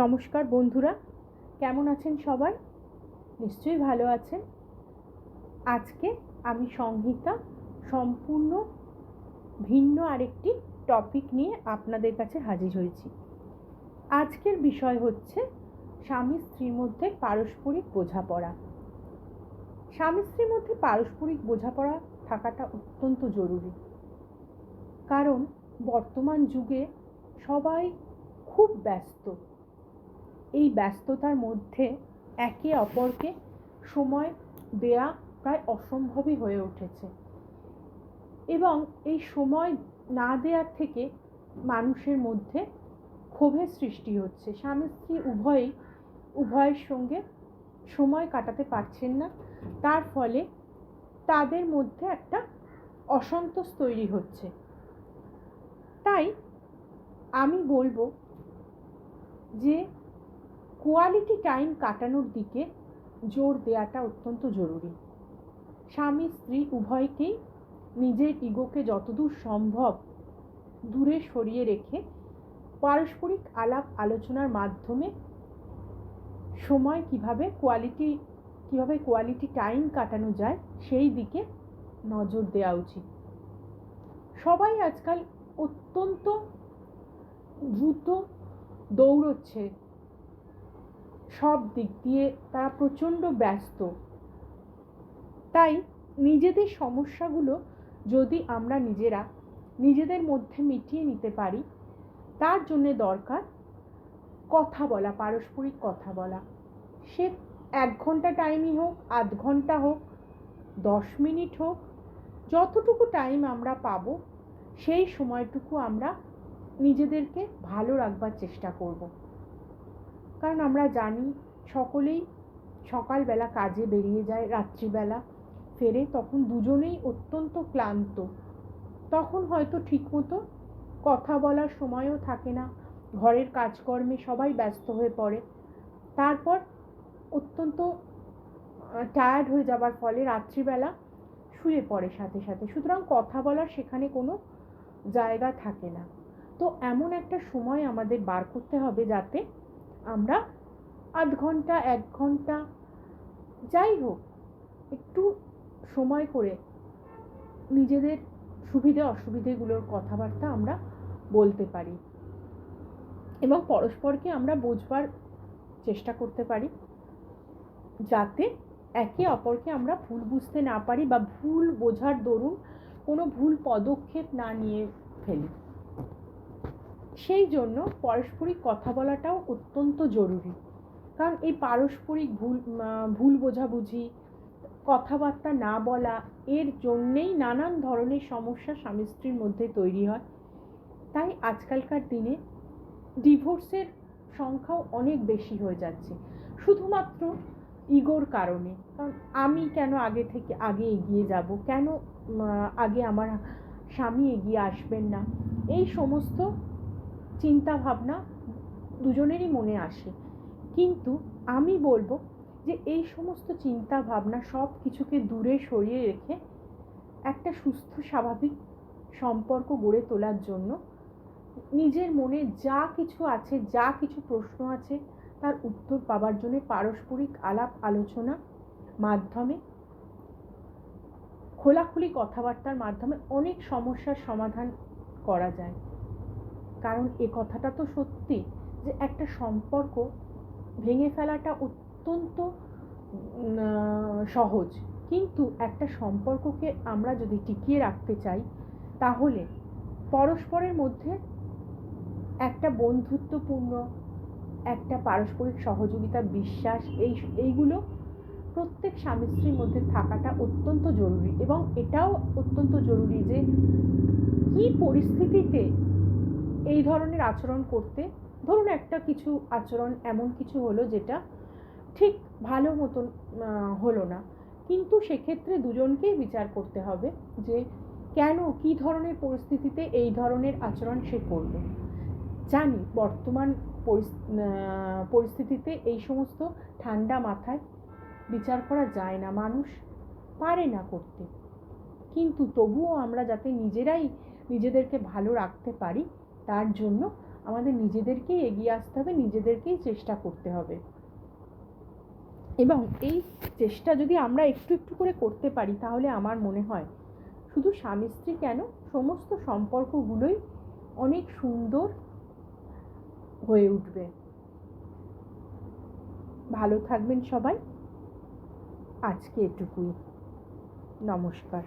নমস্কার বন্ধুরা, কেমন আছেন সবাই? নিশ্চয়ই ভালো আছেন। আজকে আমি সংহিতা সম্পূর্ণ ভিন্ন আরেকটি টপিক নিয়ে আপনাদের কাছে হাজির হয়েছি। আজকের বিষয় হচ্ছে স্বামী স্ত্রীর মধ্যে পারস্পরিক বোঝাপড়া। স্বামী স্ত্রীর মধ্যে পারস্পরিক বোঝাপড়া থাকাটা অত্যন্ত জরুরি, কারণ বর্তমান যুগে সবাই খুব ব্যস্ত। এই ব্যস্ততার মধ্যে একে অপরকে সময় দেয়া প্রায় অসম্ভবই হয়ে উঠেছে, এবং এই সময় না দেওয়ার থেকে মানুষের মধ্যে ক্ষোভের সৃষ্টি হচ্ছে। স্বামী স্ত্রী উভয়ের সঙ্গে সময় কাটাতে পারছেন না, তার ফলে তাদের মধ্যে একটা অসন্তোষ তৈরি হচ্ছে। তাই আমি বলবো যে কোয়ালিটি টাইম কাটানোর দিকে জোর দেওয়াটা অত্যন্ত জরুরি। স্বামী স্ত্রী উভয়কেই নিজের ইগোকে যতদূর সম্ভব দূরে সরিয়ে রেখে পারস্পরিক আলাপ আলোচনার মাধ্যমে সময় কিভাবে কোয়ালিটি টাইম কাটানো যায় সেই দিকে নজর দেওয়া উচিত। সবাই আজকাল অত্যন্ত দ্রুত দৌড়চ্ছে, সব দিক দিয়ে তারা প্রচণ্ড ব্যস্ত। তাই নিজেদের সমস্যাগুলো যদি আমরা নিজেদের মধ্যে মিটিয়ে নিতে পারি, তার জন্যে দরকার কথা বলা, পারস্পরিক কথা বলা। সে 1 ঘন্টা টাইমই হোক, আধ ঘন্টা হোক, 10 মিনিট হোক, যতটুকু টাইম আমরা পাবো সেই সময়টুকু আমরা নিজেদেরকে ভালো রাখবার চেষ্টা করব। কারণ আমরা জানি সকলেই সকালবেলা কাজে বেরিয়ে যায়, রাত্রিবেলা ফেরে, তখন দুজনেই অত্যন্ত ক্লান্ত। তখন হয়তো ঠিকমতো কথা বলার সময়ও থাকে না, ঘরের কাজকর্মে সবাই ব্যস্ত হয়ে পড়ে, তারপর অত্যন্ত টায়ার্ড হয়ে যাবার ফলে রাত্রিবেলা শুয়ে পড়ে সাথে সাথে। সুতরাং কথা বলার সেখানে কোনো জায়গা থাকে না। তো এমন একটা সময় আমাদের বার করতে হবে যাতে আমরা আধ ঘন্টা 1 ঘন্টা যাই হোক একটু সময় করে নিজেদের সুবিধে অসুবিধেগুলোর কথাবার্তা আমরা বলতে পারি এবং পরস্পরকে আমরা বোঝবার চেষ্টা করতে পারি, যাতে একে অপরকে আমরা ভুল বুঝতে না পারি বা ভুল বোঝার দরুন কোনো ভুল পদক্ষেপ না নিয়ে ফেলি। সেই জন্য পারস্পরিক কথা বলাটাও অত্যন্ত জরুরি। কারণ এই পারস্পরিক ভুল বোঝাবুঝি, কথাবার্তা না বলা, এর জন্যেই নানান ধরনের সমস্যা স্বামী স্ত্রীর মধ্যে তৈরি হয়। তাই আজকালকার দিনে ডিভোর্সের সংখ্যাও অনেক বেশি হয়ে যাচ্ছে, শুধুমাত্র ইগোর কারণে। কারণ আমি কেন আগে এগিয়ে যাব, কেন আগে আমার স্বামী এগিয়ে আসবেন না, এই সমস্ত চিন্তা ভাবনা দুজনেরই মনে আসে। কিন্তু আমি বলবো যে এই সমস্ত চিন্তা ভাবনা সব কিছুকে দূরে সরিয়ে রেখে একটা সুস্থ স্বাভাবিক সম্পর্ক গড়ে তোলার জন্য নিজের মনে যা কিছু আছে, যা কিছু প্রশ্ন আছে, তার উত্তর পাবার জন্য পারস্পরিক আলাপ আলোচনা মাধ্যমে, খোলাখুলি কথাবার্তার মাধ্যমে অনেক সমস্যার সমাধান করা যায়। কারণ এ কথাটা তো সত্যি যে একটা সম্পর্ক ভেঙে ফেলাটা অত্যন্ত সহজ, কিন্তু একটা সম্পর্ককে আমরা যদি টিকিয়ে রাখতে চাই তাহলে পরস্পরের মধ্যে একটা বন্ধুত্বপূর্ণ, একটা পারস্পরিক সহযোগিতা, বিশ্বাস, এইগুলো প্রত্যেক স্বামী স্ত্রীর মধ্যে থাকাটা অত্যন্ত জরুরি। এবং এটাও অত্যন্ত জরুরি যে কি পরিস্থিতিতে এই ধরনের আচরণ করতে, ধরুন একটা কিছু আচরণ এমন কিছু হলো যেটা ঠিক ভালো মতন হলো না, কিন্তু সেক্ষেত্রে দুজনকেই বিচার করতে হবে যে কেন, কি ধরনের পরিস্থিতিতে এই ধরনের আচরণ সে করবে। জানি বর্তমান পরিস্থিতিতে এই সমস্ত ঠান্ডা মাথায় বিচার করা যায় না, মানুষ পারে না করতে, কিন্তু তবুও আমরা যাতে নিজেদেরকে ভালো রাখতে পারি তার জন্য আমাদের নিজেদেরকেই এগিয়ে আসতে হবে, নিজেদেরকেই চেষ্টা করতে হবে। এবং এই চেষ্টা যদি আমরা একটু একটু করে করতে পারি, তাহলে আমার মনে হয় শুধু স্বামী স্ত্রী কেন, সমস্ত সম্পর্কগুলোই অনেক সুন্দর হয়ে উঠবে। ভালো থাকবেন সবাই। আজকে এটুকুই। নমস্কার।